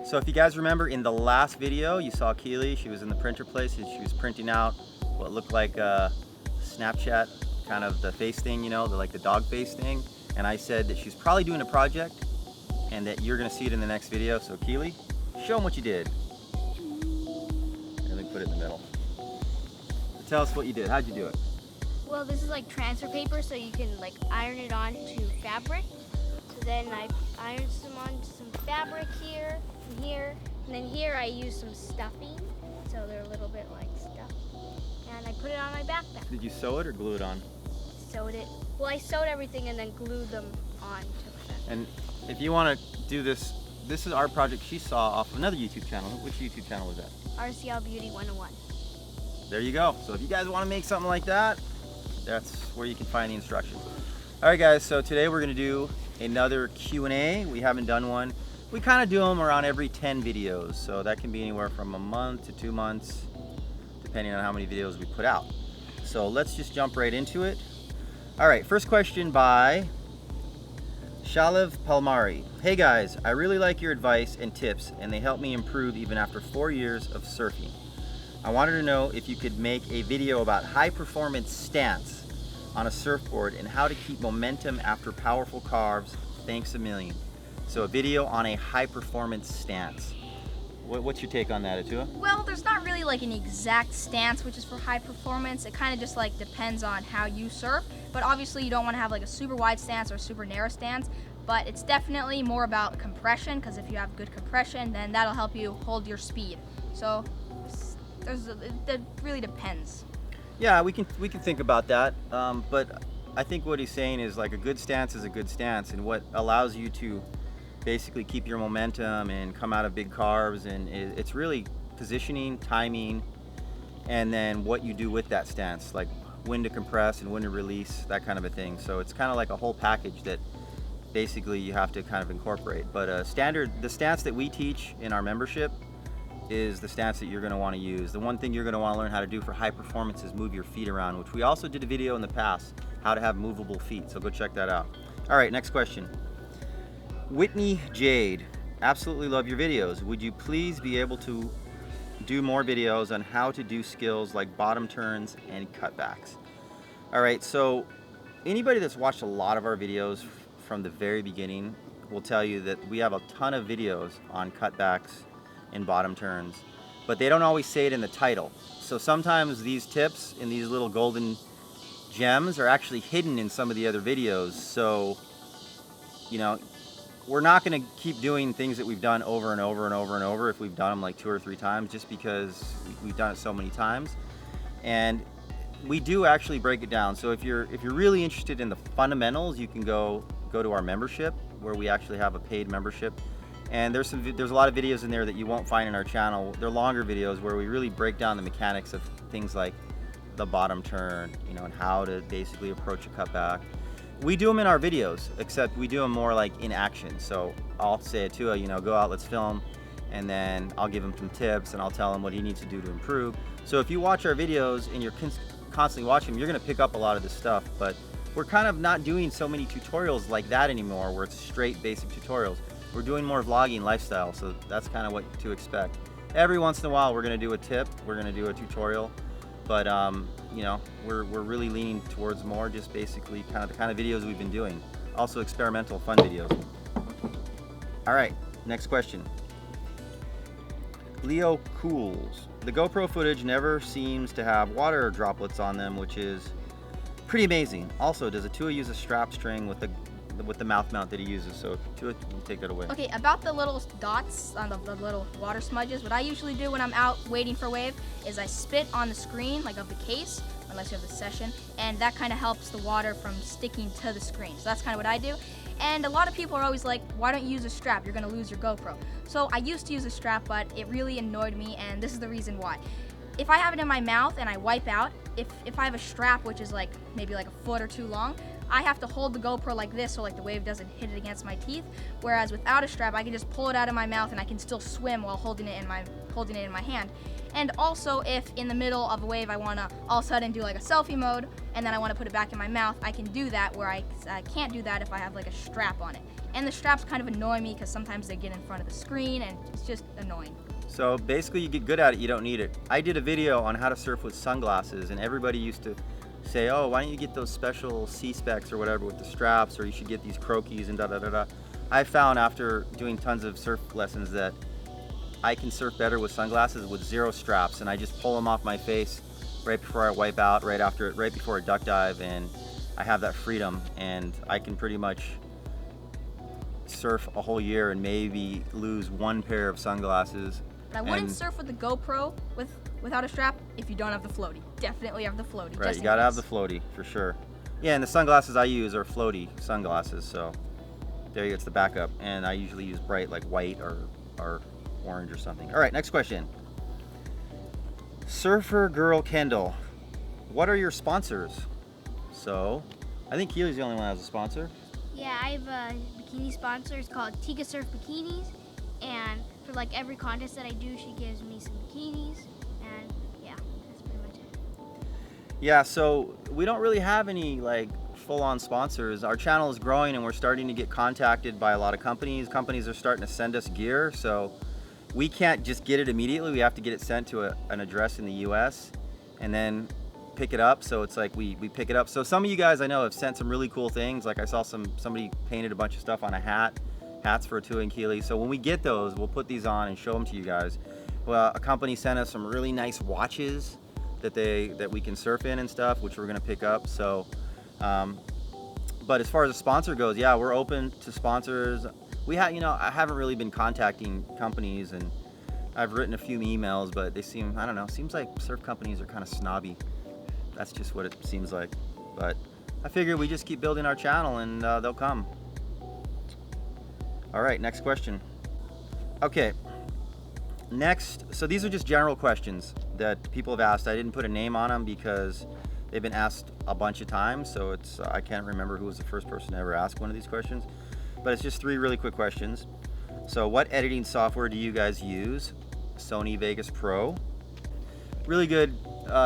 So if you guys remember in the last video, you saw Keely, she was in the printer place and she was printing out what looked like a Snapchat, kind of the face thing, you know, like the dog face thing. And I said that she's probably doing a project and that you're gonna see it in the next video. So Keely, show them what you did. And then put it in the middle. Tell us what you did, how'd you do it? Well, this is like transfer paper, so you can like iron it onto fabric. So then I ironed some onto some fabric here and here, and then here I used some stuffing, so they're a little bit like stuffed. And I put it on my backpack. Did you sew it or glue it on? Sewed it. Well, I sewed everything and then glued them on to my backpack. And if you want to do this, this is our project she saw off of another YouTube channel. Which YouTube channel was that? RCL Beauty 101. There you go. So if you guys want to make something like that, that's where you can find the instructions. All right, guys. So today we're going to do another Q&A. We haven't done one. We kind of do them around every 10 videos. So that can be anywhere from a month to 2 months, depending on how many videos we put out. So let's just jump right into it. All right, first question by Shalev Palmari. Hey guys, I really like your advice and tips, and they help me improve even after 4 years of surfing. I wanted to know if you could make a video about high performance stance on a surfboard and how to keep momentum after powerful carves. Thanks a million. So a video on a high performance stance. What's your take on that, Atua? Well, there's not really like an exact stance which is for high performance. It kind of just like depends on how you surf. But obviously you don't want to have like a super wide stance or a super narrow stance. But it's definitely more about compression, because if you have good compression, then that'll help you hold your speed. So it really depends. Yeah, we can think about that. But I think what he's saying is like a good stance is a good stance, and what allows you to basically keep your momentum and come out of big carves, and it's really positioning, timing, and then what you do with that stance, like when to compress and when to release, that kind of a thing. So it's kind of like a whole package that basically you have to kind of incorporate. But the stance that we teach in our membership is the stance that you're going to want to use. The one thing you're going to want to learn how to do for high performance is move your feet around, which we also did a video in the past, how to have movable feet. So go check that out. All right, next question. Whitney Jade, absolutely love your videos. Would you please be able to do more videos on how to do skills like bottom turns and cutbacks? All right, so anybody that's watched a lot of our videos from the very beginning will tell you that we have a ton of videos on cutbacks and bottom turns, but they don't always say it in the title. So sometimes these tips and these little golden gems are actually hidden in some of the other videos. So, you know, we're not going to keep doing things that we've done over and over and over and over if we've done them like 2 or 3 times, just because we've done it so many times. And we do actually break it down. So if you're really interested in the fundamentals, you can go to our membership, where we actually have a paid membership. And there's a lot of videos in there that you won't find in our channel. They're longer videos where we really break down the mechanics of things like the bottom turn, you know, and how to basically approach a cutback. We do them in our videos, except we do them more like in action. So I'll say to you know, go out, let's film, and then I'll give him some tips and I'll tell him what he needs to do to improve. So if you watch our videos and you're constantly watching them, you're gonna pick up a lot of this stuff, but we're kind of not doing so many tutorials like that anymore, where it's straight basic tutorials. We're doing more vlogging lifestyle, so that's kind of what to expect. Every once in a while, we're gonna do a tip, we're gonna do a tutorial, but you know, we're really leaning towards more just basically kind of the kind of videos we've been doing. Also experimental, fun videos. All right, next question. Leo Cools. The GoPro footage never seems to have water droplets on them, which is pretty amazing. Also, does Atua use a strap string with the mouth mount that he uses? So Atua, you take that away. Okay, about the little dots on the little water smudges, what I usually do when I'm out waiting for wave is I spit on the screen, like of the case, unless you have the session, and that kind of helps the water from sticking to the screen. So that's kind of what I do. And a lot of people are always like, why don't you use a strap? You're gonna lose your GoPro. So I used to use a strap, but it really annoyed me, and this is the reason why. If I have it in my mouth and I wipe out, if I have a strap which is like maybe like a foot or 2 long, I have to hold the GoPro like this so like the wave doesn't hit it against my teeth. Whereas without a strap, I can just pull it out of my mouth and I can still swim while holding it in my hand. And also, if in the middle of a wave I want to all of a sudden do like a selfie mode and then I want to put it back in my mouth, I can do that, where I can't do that if I have like a strap on it. And the straps kind of annoy me because sometimes they get in front of the screen and it's just annoying. So basically you get good at it, you don't need it. I did a video on how to surf with sunglasses, and everybody used to say, oh, why don't you get those special C-specs or whatever with the straps, or you should get these croquis and da da da da. I found after doing tons of surf lessons that I can surf better with sunglasses with 0 straps, and I just pull them off my face right before I wipe out, right before I duck dive, and I have that freedom, and I can pretty much surf a whole year and maybe lose 1 pair of sunglasses. But I wouldn't surf with the GoPro without a strap if you don't have the floaty. Definitely have the floaty. Right, you gotta have the floaty for sure. Yeah, and the sunglasses I use are floaty sunglasses, so there you go, it's the backup. And I usually use bright like white or orange or something. All right, next question. Surfer Girl Kendall, what are your sponsors? So, I think Keely's the only one that has a sponsor. Yeah, I have a bikini sponsor. It's called Tika Surf Bikinis, and for like every contest that I do, she gives me some bikinis, and yeah, that's pretty much it. Yeah, so we don't really have any like full-on sponsors. Our channel is growing and we're starting to get contacted by a lot of companies. Companies are starting to send us gear, so we can't just get it immediately. We have to get it sent to an address in the US and then pick it up. So it's like we pick it up. So some of you guys I know have sent some really cool things. Like I saw somebody painted a bunch of stuff on a hats for Atua and Keely. So when we get those, we'll put these on and show them to you guys. Well, a company sent us some really nice watches that we can surf in and stuff, which we're gonna pick up. So, but as far as a sponsor goes, yeah, we're open to sponsors. I haven't really been contacting companies, and I've written a few emails, but they seem, I don't know, seems like surf companies are kind of snobby. That's just what it seems like. But I figure we just keep building our channel and they'll come. All right, next question. Okay, next, so these are just general questions that people have asked. I didn't put a name on them because they've been asked a bunch of times, so it's I can't remember who was the first person to ever ask one of these questions. But it's just 3 really quick questions. So what editing software do you guys use? Sony Vegas Pro. Really good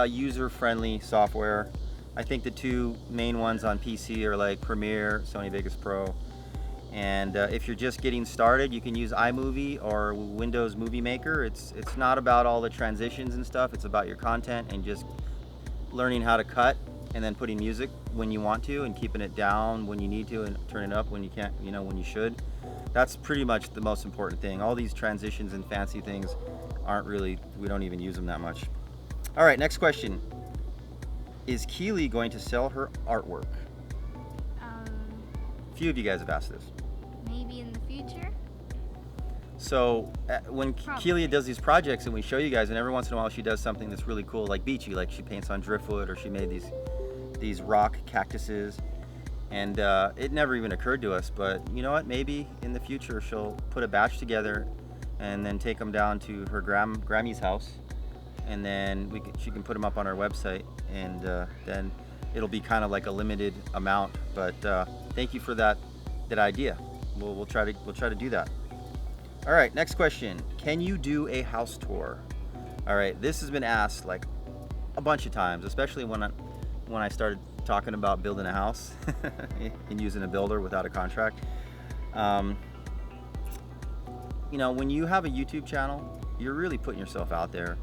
user-friendly software. I think the 2 main ones on PC are like Premiere, Sony Vegas Pro. And if you're just getting started, you can use iMovie or Windows Movie Maker. It's not about all the transitions and stuff. It's about your content and just learning how to cut and then putting music when you want to and keeping it down when you need to and turn it up when you can't, when you should. That's pretty much the most important thing. All these transitions and fancy things we don't even use them that much. All right, next question. Is Keely going to sell her artwork? A few of you guys have asked this. Maybe in the future. So when Keely does these projects and we show you guys, and every once in a while she does something that's really cool, like beachy, like she paints on driftwood, or she made these rock cactuses, and it never even occurred to us, but you know what, maybe in the future she'll put a batch together and then take them down to her Grammy's house, and then she can put them up on our website, and then it'll be kind of like a limited amount. But thank you for that idea. We'll try to do that. All right, next question. Can you do a house tour? All right, this has been asked like a bunch of times, especially when I started talking about building a house and using a builder without a contract. When you have a YouTube channel, you're really putting yourself out there.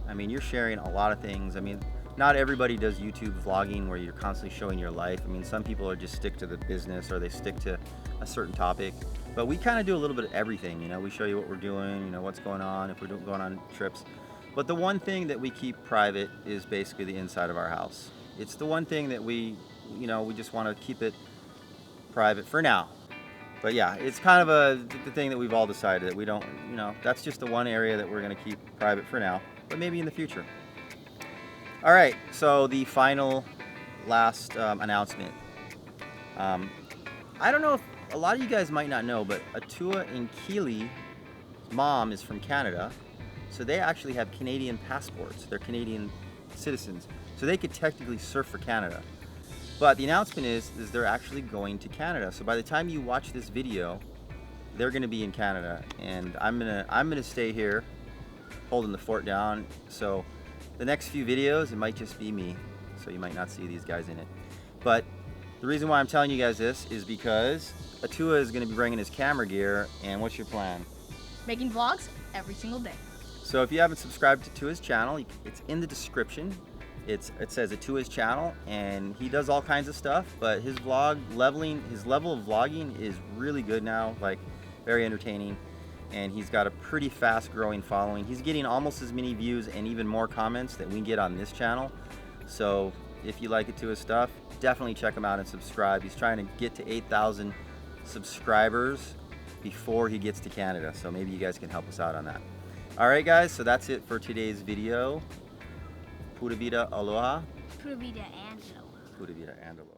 I mean, you're sharing a lot of things. I mean, not everybody does YouTube vlogging where you're constantly showing your life. I mean, some people are just stick to the business, or they stick to a certain topic. But we kind of do a little bit of everything. We show you what we're doing, what's going on, if we're going on trips. But the one thing that we keep private is basically the inside of our house. It's the one thing that we just want to keep it private for now. But yeah, it's kind of the thing that we've all decided that we don't, that's just the one area that we're going to keep private for now, but maybe in the future. All right, so the last announcement. I don't know if a lot of you guys might not know, but Atua and Keely's mom is from Canada, so they actually have Canadian passports. They're Canadian citizens, so they could technically surf for Canada. But the announcement is they're actually going to Canada. So by the time you watch this video, they're going to be in Canada, and I'm gonna stay here, holding the fort down. So the next few videos, it might just be me, so you might not see these guys in it. But The reason why I'm telling you guys this is because Atua is going to be bringing his camera gear, and what's your plan? Making vlogs every single day. So if you haven't subscribed to his channel, it's in the description. It says Atua's channel, and he does all kinds of stuff, but his level of vlogging is really good now, like very entertaining, and he's got a pretty fast growing following. He's getting almost as many views and even more comments that we get on this channel. So if you like Atua's stuff, definitely check him out and subscribe. He's trying to get to 8,000 subscribers before he gets to Canada, so maybe you guys can help us out on that. All right, guys, so that's it for today's video. Pura vida, aloha. Pura vida and aloha. Pura vida and aloha.